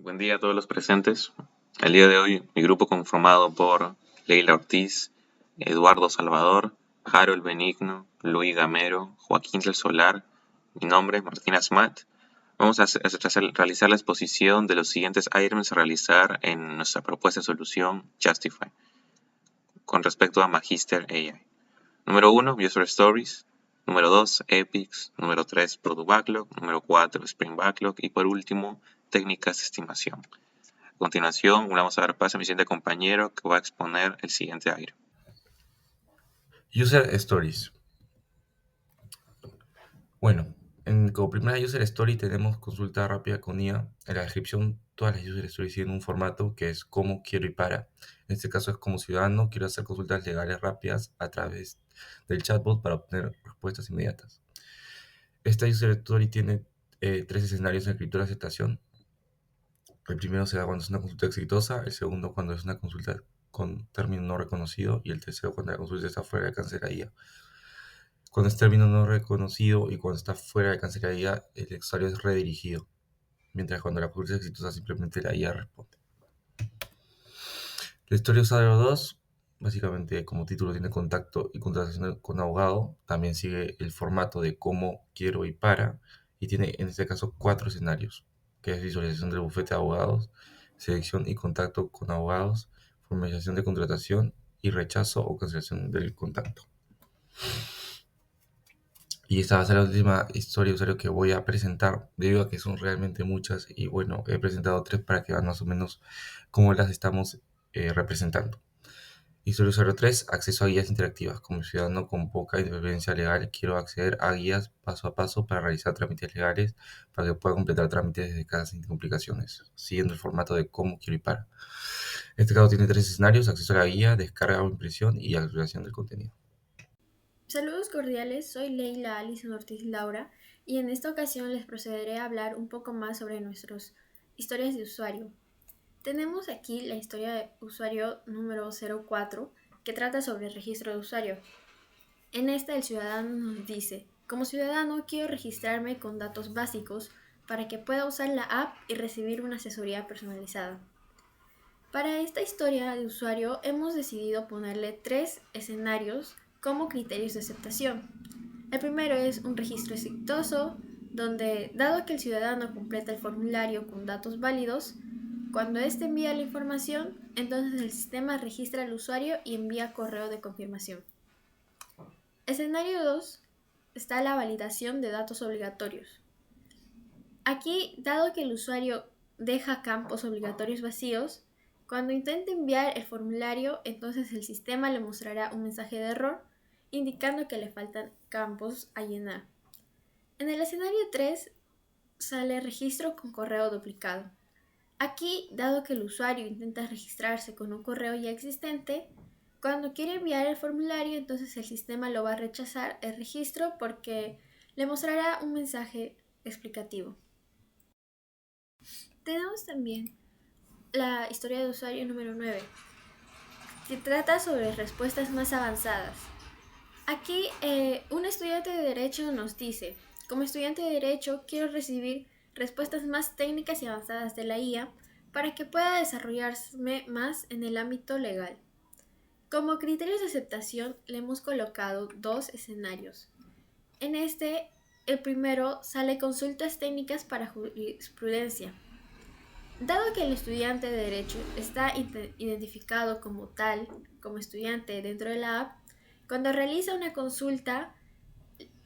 Buen día a todos los presentes. El día de hoy, mi grupo conformado por Leila Ortiz, Eduardo Salvador, Harold Benigno, Luis Gamero, Joaquín del Solar, mi nombre, Martín Asmat. Vamos a realizar la exposición de los siguientes items a realizar en nuestra propuesta de solución Justify con respecto a Magister AI. Número 1, User Stories. Número 2, Epics. Número 3, Product Backlog. Número 4, Spring Backlog. Y por último, técnicas de estimación. A continuación, vamos a dar paso a mi siguiente compañero que va a exponer el siguiente item. User Stories. Bueno, como primera User Story tenemos consulta rápida con IA. En la descripción, todas las User Stories tienen un formato que es cómo, quiero y para. En este caso es como ciudadano, quiero hacer consultas legales rápidas a través del chatbot para obtener respuestas inmediatas. Esta User Story tiene tres escenarios de escritura de aceptación. El primero se da cuando es una consulta exitosa, el segundo cuando es una consulta con término no reconocido y el tercero cuando la consulta está fuera de alcance de la IA. Cuando es término no reconocido y cuando está fuera de alcance de la IA, el usuario es redirigido, mientras cuando la consulta es exitosa simplemente la IA responde. La historia usuario 2, básicamente como título tiene contacto y contratación con abogado, también sigue el formato de cómo, quiero y para, y tiene en este caso 4 escenarios, que es visualización del bufete de abogados, selección y contacto con abogados, formalización de contratación y rechazo o cancelación del contacto. Y esta va a ser la última historia de usuario que voy a presentar, debido a que son realmente muchas. Y bueno, he presentado 3 para que vean más o menos cómo las estamos representando. Historia de usuario 3, acceso a guías interactivas. Como ciudadano con poca independencia legal, quiero acceder a guías paso a paso para realizar trámites legales, para que pueda completar trámites desde casa sin complicaciones, siguiendo el formato de cómo, quiero y para. Este caso tiene 3 escenarios: acceso a la guía, descarga o impresión y actualización del contenido. Saludos cordiales, soy Leila Alison Ortiz Laura y en esta ocasión les procederé a hablar un poco más sobre nuestras historias de usuario. Tenemos aquí la historia de usuario número 04 que trata sobre el registro de usuario. En esta el ciudadano nos dice, como ciudadano quiero registrarme con datos básicos para que pueda usar la app y recibir una asesoría personalizada. Para esta historia de usuario hemos decidido ponerle 3 escenarios como criterios de aceptación. El primero es un registro exitoso, donde, dado que el ciudadano completa el formulario con datos válidos, cuando éste envía la información, entonces el sistema registra al usuario y envía correo de confirmación. Escenario 2 está la validación de datos obligatorios. Aquí, dado que el usuario deja campos obligatorios vacíos, cuando intente enviar el formulario, entonces el sistema le mostrará un mensaje de error indicando que le faltan campos a llenar. En el escenario 3 sale registro con correo duplicado. Aquí, dado que el usuario intenta registrarse con un correo ya existente, cuando quiere enviar el formulario, entonces el sistema lo va a rechazar el registro porque le mostrará un mensaje explicativo. Tenemos también la historia de usuario número 9, que trata sobre respuestas más avanzadas. Aquí un estudiante de Derecho nos dice, como estudiante de Derecho quiero recibir respuestas más técnicas y avanzadas de la IA para que pueda desarrollarme más en el ámbito legal. Como criterios de aceptación le hemos colocado 2 escenarios. En este, el primero sale consultas técnicas para jurisprudencia. Dado que el estudiante de Derecho está identificado como tal, como estudiante dentro de la app, cuando realiza una consulta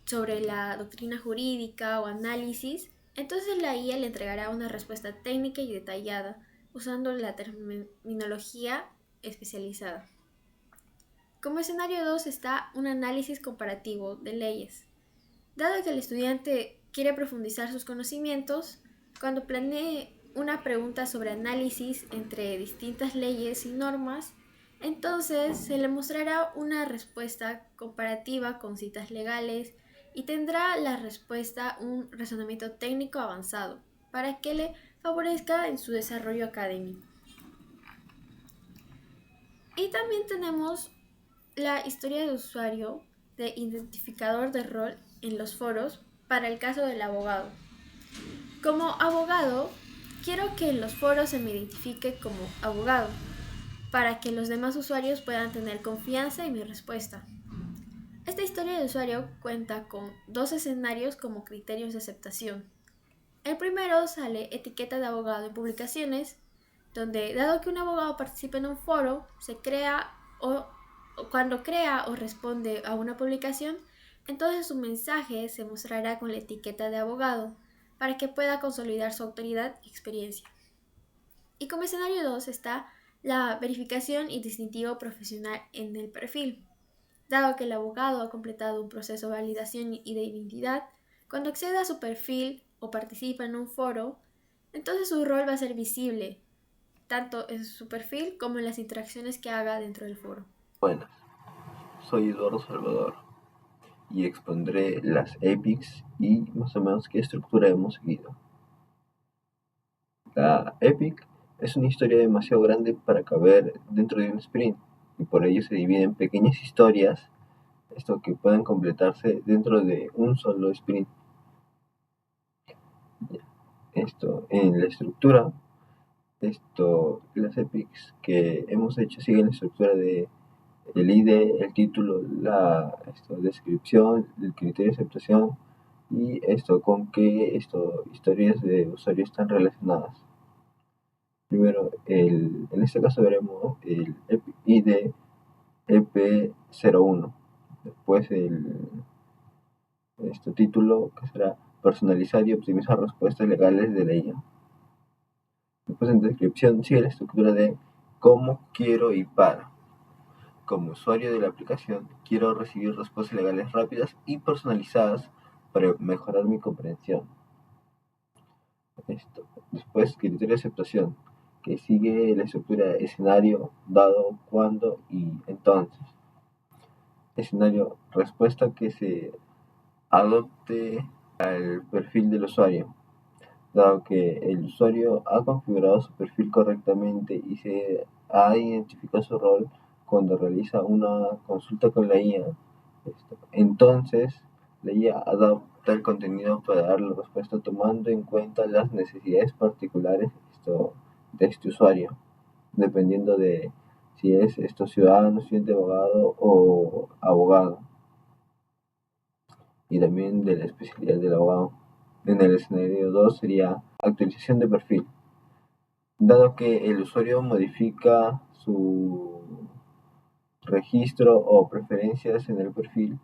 sobre la doctrina jurídica o análisis, entonces la IA le entregará una respuesta técnica y detallada usando la terminología especializada. Como escenario 2 está un análisis comparativo de leyes. Dado que el estudiante quiere profundizar sus conocimientos, cuando planee una pregunta sobre análisis entre distintas leyes y normas, entonces se le mostrará una respuesta comparativa con citas legales y tendrá la respuesta un razonamiento técnico avanzado para que le favorezca en su desarrollo académico. Y también tenemos la historia de usuario de identificador de rol en los foros para el caso del abogado. Como abogado, Quiero que en los foros se me identifique como abogado, para que los demás usuarios puedan tener confianza en mi respuesta. Esta historia de usuario cuenta con dos escenarios como criterios de aceptación. El primero sale etiqueta de abogado en publicaciones, donde dado que un abogado participa en un foro, se crea o cuando crea o responde a una publicación, entonces su mensaje se mostrará con la etiqueta de abogado para que pueda consolidar su autoridad y experiencia. Y como escenario 2 está la verificación y distintivo profesional en el perfil. Dado que el abogado ha completado un proceso de validación y de identidad, cuando accede a su perfil o participa en un foro, entonces su rol va a ser visible, tanto en su perfil como en las interacciones que haga dentro del foro. Buenas, soy Eduardo Salvador y expondré las epics y más o menos qué estructura hemos seguido. La epic es una historia demasiado grande para caber dentro de un sprint y por ello se divide en pequeñas historias que pueden completarse dentro de un solo sprint. En la estructura, las epics que hemos hecho siguen la estructura de el ID, el título, la descripción, el criterio de aceptación y con qué historias de usuario están relacionadas. Primero, en este caso veremos el ID EP01, después el título que será personalizar y optimizar respuestas legales de la IA. Después en descripción sigue la estructura de cómo, quiero y para. Como usuario de la aplicación, quiero recibir respuestas legales rápidas y personalizadas para mejorar mi comprensión. Después, criterio de aceptación, que sigue la estructura escenario, dado, cuándo y entonces. Escenario, respuesta que se adopte al perfil del usuario. Dado que el usuario ha configurado su perfil correctamente y se ha identificado su rol cuando realiza una consulta con la IA, entonces la IA adapta el contenido para dar la respuesta tomando en cuenta las necesidades particulares de este usuario, dependiendo de si es ciudadano, estudiante, abogado o abogado, y también de la especialidad del abogado. En el escenario 2 sería actualización de perfil. Dado que el usuario modifica su registro o preferencias en el perfil,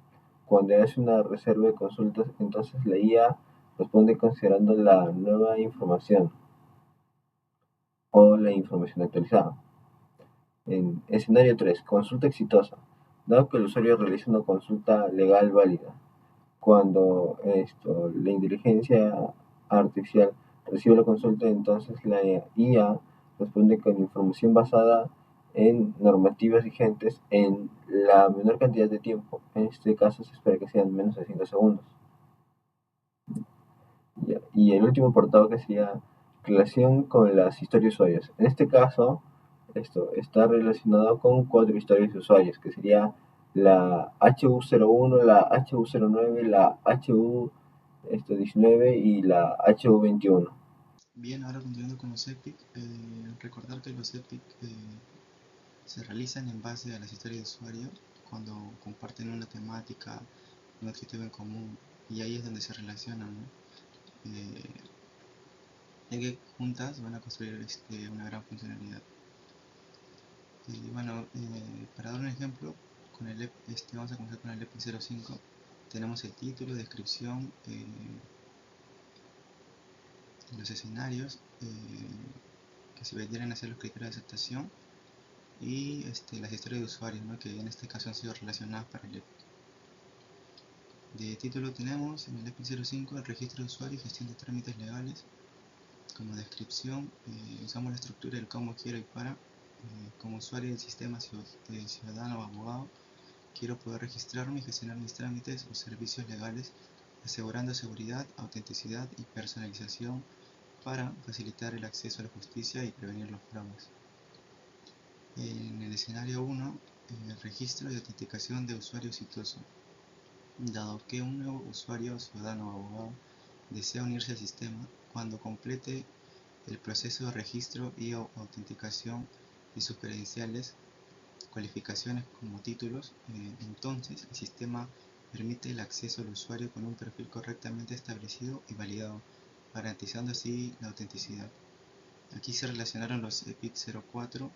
cuando hace una reserva de consultas, entonces la IA responde considerando la nueva información o la información actualizada. En escenario 3, consulta exitosa. Dado que el usuario realiza una consulta legal válida, cuando la inteligencia artificial recibe la consulta, entonces la IA responde con información basada en normativas vigentes en la menor cantidad de tiempo. En este caso se espera que sean menos de 5 segundos. Y el último apartado que sería relación con las historias de usuarios. En este caso, esto está relacionado con 4 historias de usuarios, que sería la HU01, la HU09, la HU19 y la HU21. Bien, ahora continuando con los EPIC, recordar que los EPIC se realizan en base a las historias de usuario cuando comparten una temática, un objetivo en común, y ahí es donde se relacionan, ¿no? Ya que juntas van a construir una gran funcionalidad. Bueno, para dar un ejemplo, con el vamos a comenzar con el EPIC 05. Tenemos el título, descripción, los escenarios que se vendrían a ser los criterios de aceptación y las historias de usuarios, ¿no? Que en este caso han sido relacionadas para el EPIC. De título tenemos en el EPIC 05 el registro de usuario y gestión de trámites legales. Como descripción usamos la estructura del cómo, quiero y para. Como usuario del sistema ciudadano o abogado, quiero poder registrarme y gestionar mis trámites o servicios legales, asegurando seguridad, autenticidad y personalización para facilitar el acceso a la justicia y prevenir los fraudes. En el escenario 1, el registro y autenticación de usuario exitoso. Dado que un nuevo usuario, ciudadano o abogado, desea unirse al sistema, cuando complete el proceso de registro y autenticación y sus credenciales, cualificaciones como títulos. Entonces, el sistema permite el acceso al usuario con un perfil correctamente establecido y validado, garantizando así la autenticidad. Aquí se relacionaron los EPIC 04,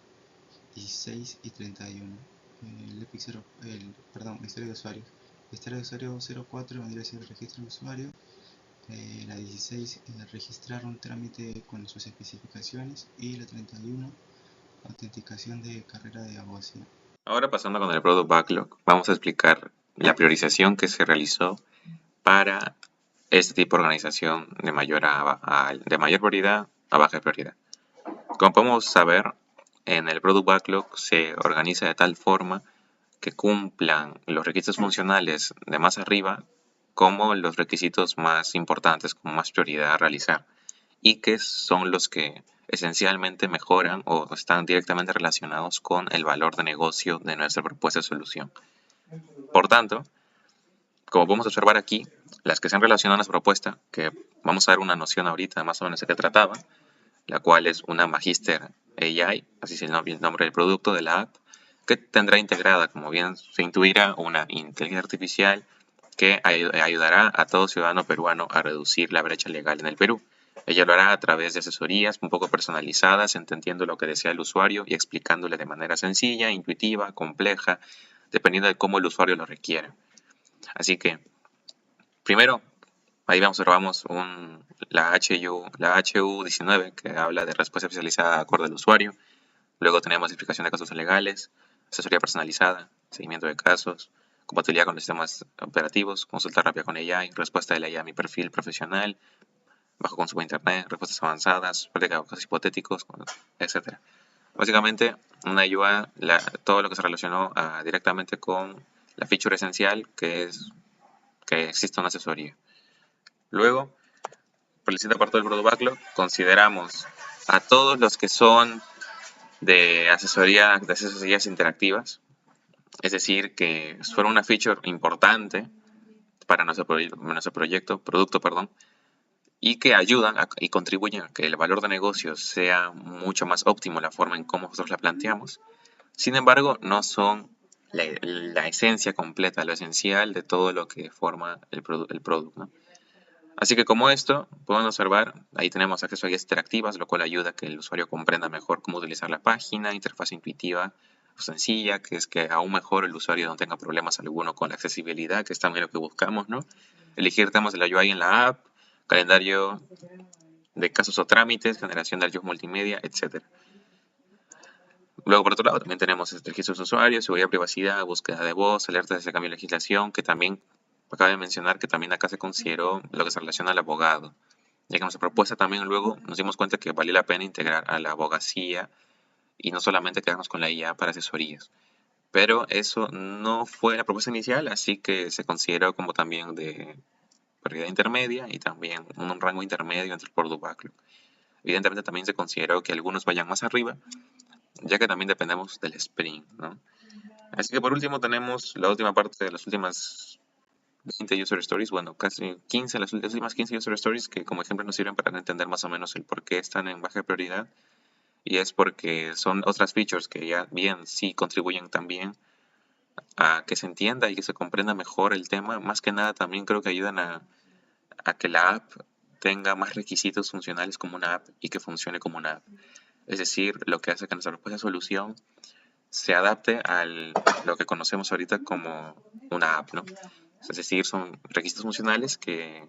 16 y 31. La historia de usuario. La historia de usuario 04 vendría a ser el registro de usuario. La 16, registrar un trámite con sus especificaciones. Y la 31, autenticación de carrera de abogacía. Ahora pasando con el Product Backlog, vamos a explicar la priorización que se realizó para este tipo de organización de mayor prioridad a baja prioridad. Como podemos saber, en el Product Backlog se organiza de tal forma que cumplan los requisitos funcionales de más arriba como los requisitos más importantes, con más prioridad a realizar, y que son los que esencialmente mejoran o están directamente relacionados con el valor de negocio de nuestra propuesta de solución. Por tanto, como podemos observar aquí, las que se han relacionado a nuestra propuesta, que vamos a dar una noción ahorita más o menos de qué trataba, la cual es una Magister AI, así es el nombre del producto de la app, que tendrá integrada, como bien se intuirá, una inteligencia artificial que ayudará a todo ciudadano peruano a reducir la brecha legal en el Perú. Ella lo hará a través de asesorías un poco personalizadas, entendiendo lo que desea el usuario y explicándole de manera sencilla, intuitiva, compleja, dependiendo de cómo el usuario lo requiera. Así que, primero, ahí observamos la HU19, que habla de respuesta especializada de acuerdo al usuario. Luego tenemos explicación de casos legales, asesoría personalizada, seguimiento de casos, compatibilidad con los sistemas operativos, consulta rápida con AI, respuesta de la IA a mi perfil profesional, bajo consumo de internet, respuestas avanzadas, práctica de casos hipotéticos, etc. Básicamente, una ayuda todo lo que se relacionó directamente con la feature esencial, que es que exista una asesoría. Luego, por la siguiente parte del Product Backlog, consideramos a todos los que son de asesorías interactivas, es decir, que fueron una feature importante para nuestro producto, y que ayudan y contribuyen a que el valor de negocio sea mucho más óptimo la forma en cómo nosotros la planteamos. Sin embargo, no son la esencia completa, lo esencial de todo lo que forma el producto, ¿no? Así que como esto, pueden observar, ahí tenemos acceso a guías interactivas, lo cual ayuda a que el usuario comprenda mejor cómo utilizar la página, interfaz intuitiva, sencilla, que es que aún mejor el usuario no tenga problemas alguno con la accesibilidad, que es también lo que buscamos, ¿no? Elegir temas de la UI en la app, calendario de casos o trámites, generación de archivos multimedia, etc. Luego, por otro lado, también tenemos registros de usuarios, seguridad, privacidad, búsqueda de voz, alertas de cambio de legislación, que también acaba de mencionar que también acá se consideró lo que se relaciona al abogado, ya que nuestra propuesta también luego nos dimos cuenta que valía la pena integrar a la abogacía y no solamente quedarnos con la IA para asesorías. Pero eso no fue la propuesta inicial, así que se consideró como también de prioridad intermedia y también un rango intermedio entre el Product Backlog. Evidentemente también se consideró que algunos vayan más arriba, ya que también dependemos del sprint, ¿no? Así que por último tenemos la última parte de las últimas 20 user stories, bueno, casi 15, las últimas 15 user stories que como ejemplo nos sirven para entender más o menos el por qué están en baja prioridad, y es porque son otras features que ya bien sí contribuyen también a que se entienda y que se comprenda mejor el tema. Más que nada también creo que ayudan a que la app tenga más requisitos funcionales como una app y que funcione como una app. Es decir, lo que hace que nuestra propuesta de solución se adapte a lo que conocemos ahorita como una app, ¿no? Es decir, son requisitos funcionales que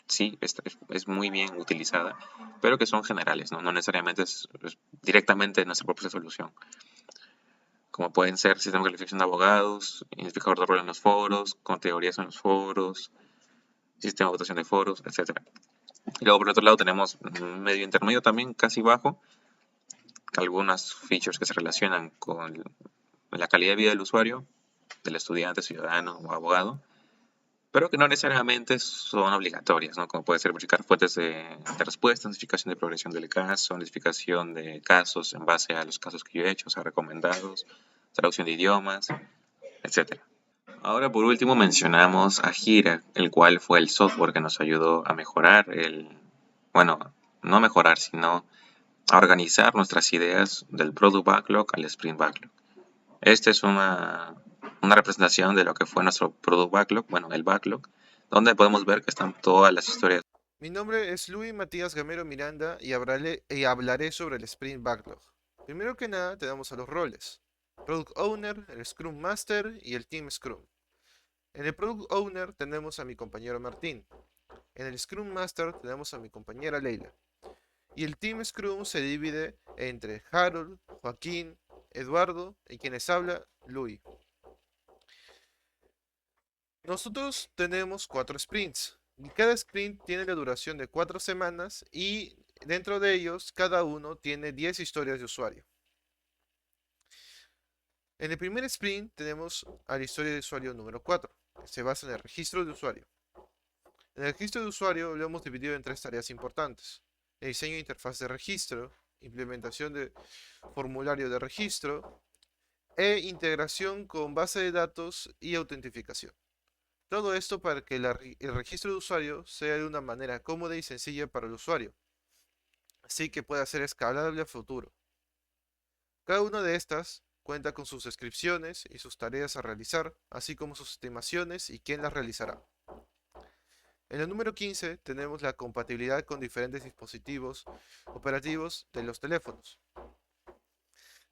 sí, es muy bien utilizada, pero que son generales, ¿no? No necesariamente es directamente nuestra propia solución. Como pueden ser sistema de calificación de abogados, identificador de rol en los foros, categorías en los foros, sistema de votación de foros, etc. Y luego por otro lado tenemos un medio intermedio también, casi bajo, algunas features que se relacionan con la calidad de vida del usuario, del estudiante, ciudadano o abogado, pero que no necesariamente son obligatorias, ¿no? Como puede ser verificar fuentes de respuesta, identificación de progresión del caso, identificación de casos en base a los casos que yo he hecho, o sea, recomendados, traducción de idiomas, etc. Ahora, por último, mencionamos a Gira, el cual fue el software que nos ayudó a mejorar no mejorar, sino a organizar nuestras ideas del Product Backlog al Sprint Backlog. Esta es una representación de lo que fue nuestro Product Backlog, bueno, el Backlog, donde podemos ver que están todas las historias. Mi nombre es Luis Matías Gamero Miranda y hablaré sobre el Sprint Backlog. Primero que nada tenemos a los roles: Product Owner, el Scrum Master y el Team Scrum. En el Product Owner tenemos a mi compañero Martín. En el Scrum Master tenemos a mi compañera Leila. Y el Team Scrum se divide entre Harold, Joaquín, Eduardo y quienes habla, Luis. Nosotros tenemos 4 sprints. Y cada sprint tiene la duración de 4 semanas y dentro de ellos cada uno tiene 10 historias de usuario. En el primer sprint tenemos a la historia de usuario número 4, que se basa en el registro de usuario. En el registro de usuario lo hemos dividido en 3 tareas importantes: el diseño de interfaz de registro, implementación de formulario de registro e integración con base de datos y autentificación. Todo esto para que el registro de usuario sea de una manera cómoda y sencilla para el usuario, así que pueda ser escalable a futuro. Cada una de estas cuenta con sus descripciones y sus tareas a realizar, así como sus estimaciones y quién las realizará. En el número 15 tenemos la compatibilidad con diferentes dispositivos operativos de los teléfonos.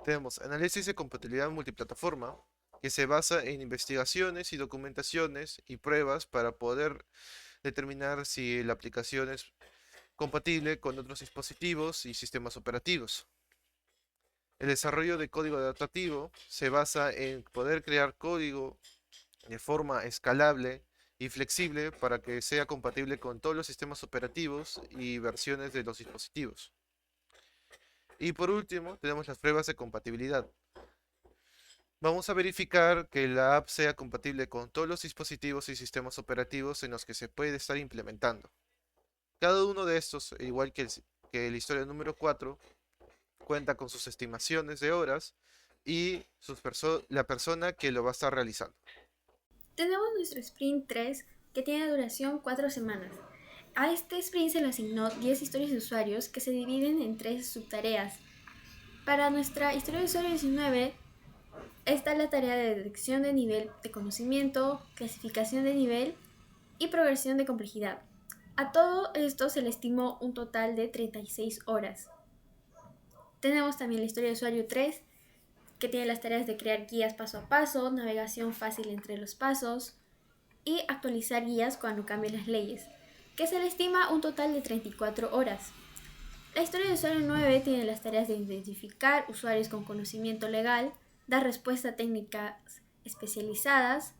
Tenemos análisis de compatibilidad multiplataforma, que se basa en investigaciones y documentaciones y pruebas para poder determinar si la aplicación es compatible con otros dispositivos y sistemas operativos. El desarrollo de código adaptativo se basa en poder crear código de forma escalable y flexible para que sea compatible con todos los sistemas operativos y versiones de los dispositivos. Y por último, tenemos las pruebas de compatibilidad. Vamos a verificar que la app sea compatible con todos los dispositivos y sistemas operativos en los que se puede estar implementando. Cada uno de estos, igual que la historia número 4, cuenta con sus estimaciones de horas y la persona que lo va a estar realizando. Tenemos nuestro sprint 3, que tiene duración 4 semanas. A este sprint se le asignó 10 historias de usuarios que se dividen en 3 subtareas. Para nuestra historia de usuario 19 está la tarea de detección de nivel de conocimiento, clasificación de nivel y progresión de complejidad. A todo esto se le estimó un total de 36 horas. Tenemos también la historia de usuario 3, que tiene las tareas de crear guías paso a paso, navegación fácil entre los pasos y actualizar guías cuando cambien las leyes, que se le estima un total de 34 horas. La historia de usuario 9 tiene las tareas de identificar usuarios con conocimiento legal, dar respuesta a técnicas especializadas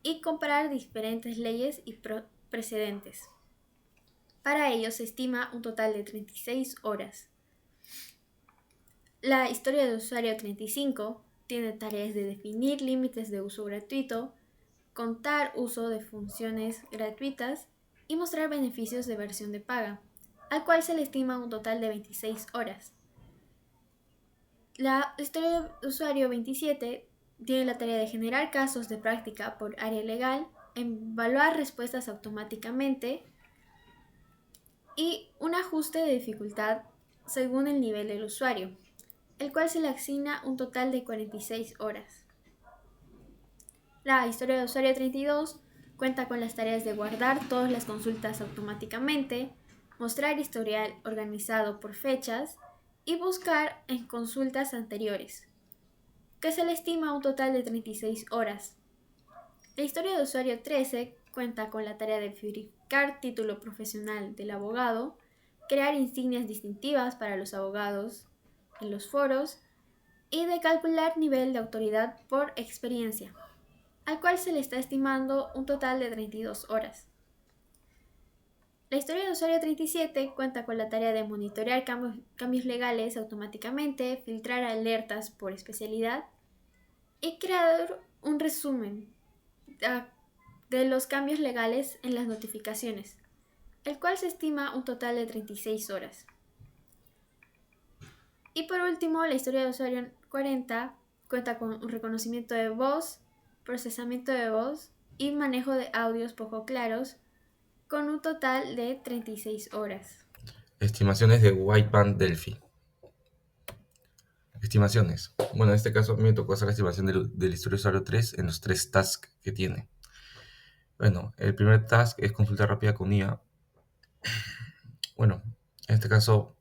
y comparar diferentes leyes y precedentes. Para ello se estima un total de 36 horas. La historia de usuario 35 tiene tareas de definir límites de uso gratuito, contar uso de funciones gratuitas y mostrar beneficios de versión de paga, al cual se le estima un total de 26 horas. La historia de usuario 27 tiene la tarea de generar casos de práctica por área legal, evaluar respuestas automáticamente y un ajuste de dificultad según el nivel del usuario, el cual se le asigna un total de 46 horas. La historia de usuario 32 cuenta con las tareas de guardar todas las consultas automáticamente, mostrar historial organizado por fechas y buscar en consultas anteriores, que se le estima un total de 36 horas. La historia de usuario 13 cuenta con la tarea de verificar título profesional del abogado, crear insignias distintivas para los abogados en los foros y de calcular nivel de autoridad por experiencia, al cual se le está estimando un total de 32 horas. La historia de usuario 37 cuenta con la tarea de monitorear cambios legales automáticamente, filtrar alertas por especialidad y crear un resumen de los cambios legales en las notificaciones, el cual se estima un total de 36 horas. Y por último, la historia de usuario 40 cuenta con un reconocimiento de voz, procesamiento de voz y manejo de audios poco claros, con un total de 36 horas. Estimaciones de Wideband Delphi. Estimaciones. Bueno, en este caso a mí me tocó hacer la estimación del historial usuario 3 en los 3 tasks que tiene. Bueno, el primer task es consulta rápida con IA. Bueno, en este caso,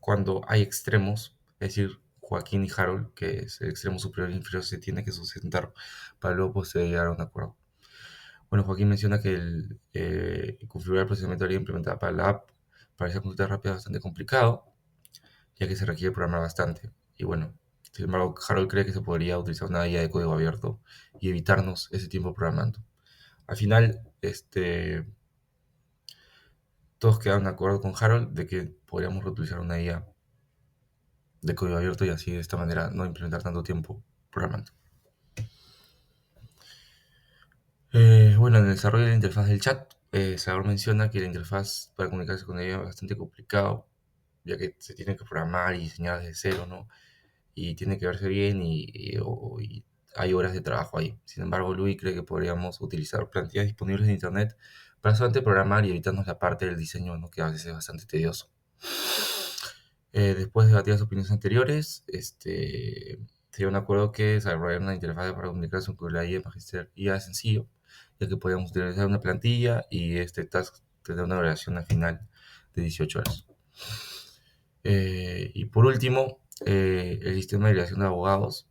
cuando hay extremos, es decir, Joaquín y Harold, que es el extremo superior e inferior, se tiene que sustentar para luego poder llegar a un acuerdo. Bueno, Joaquín menciona que configurar el procedimiento de implementada para la app para esa consulta rápida es bastante complicado, ya que se requiere programar bastante. Y bueno, sin embargo, Harold cree que se podría utilizar una guía de código abierto y evitarnos ese tiempo programando. Al final, todos quedaron de acuerdo con Harold de que podríamos reutilizar una guía de código abierto y así de esta manera no implementar tanto tiempo programando. Bueno, en el desarrollo de la interfaz del chat, Salvador menciona que la interfaz para comunicarse con ella es bastante complicado, ya que se tiene que programar y diseñar desde cero, ¿no? Y tiene que verse bien y hay horas de trabajo ahí. Sin embargo, Luis cree que podríamos utilizar plantillas disponibles en Internet para solamente programar y evitarnos la parte del diseño, ¿no? Que a veces es bastante tedioso. Después de debatir las opiniones anteriores, se dio un acuerdo que desarrollar una interfaz para comunicarse con la IA Magister IA es sencillo, ya que podemos utilizar una plantilla y este task tendrá una duración al final de 18 horas. Y por último, el sistema de creación de abogados.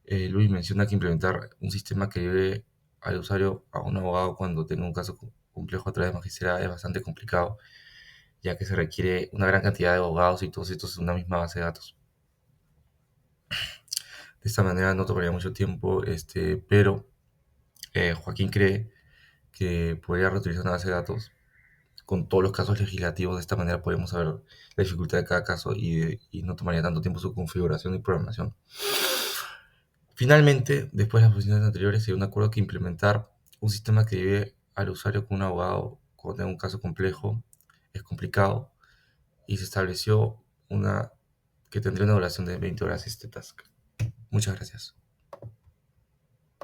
Luis menciona que implementar un sistema que lleve al usuario a un abogado cuando tenga un caso complejo a través de Magister es bastante complicado, ya que se requiere una gran cantidad de abogados y todos estos en una misma base de datos. De esta manera no tomaría mucho tiempo, pero Joaquín cree que podría reutilizar una base de datos con todos los casos legislativos. De esta manera podemos saber la dificultad de cada caso y no tomaría tanto tiempo su configuración y programación. Finalmente, después de las posiciones anteriores, se dio un acuerdo que implementar un sistema que lleve al usuario con un abogado cuando tenga un caso complejo es complicado y se estableció que tendría una duración de 20 horas este task. Muchas gracias.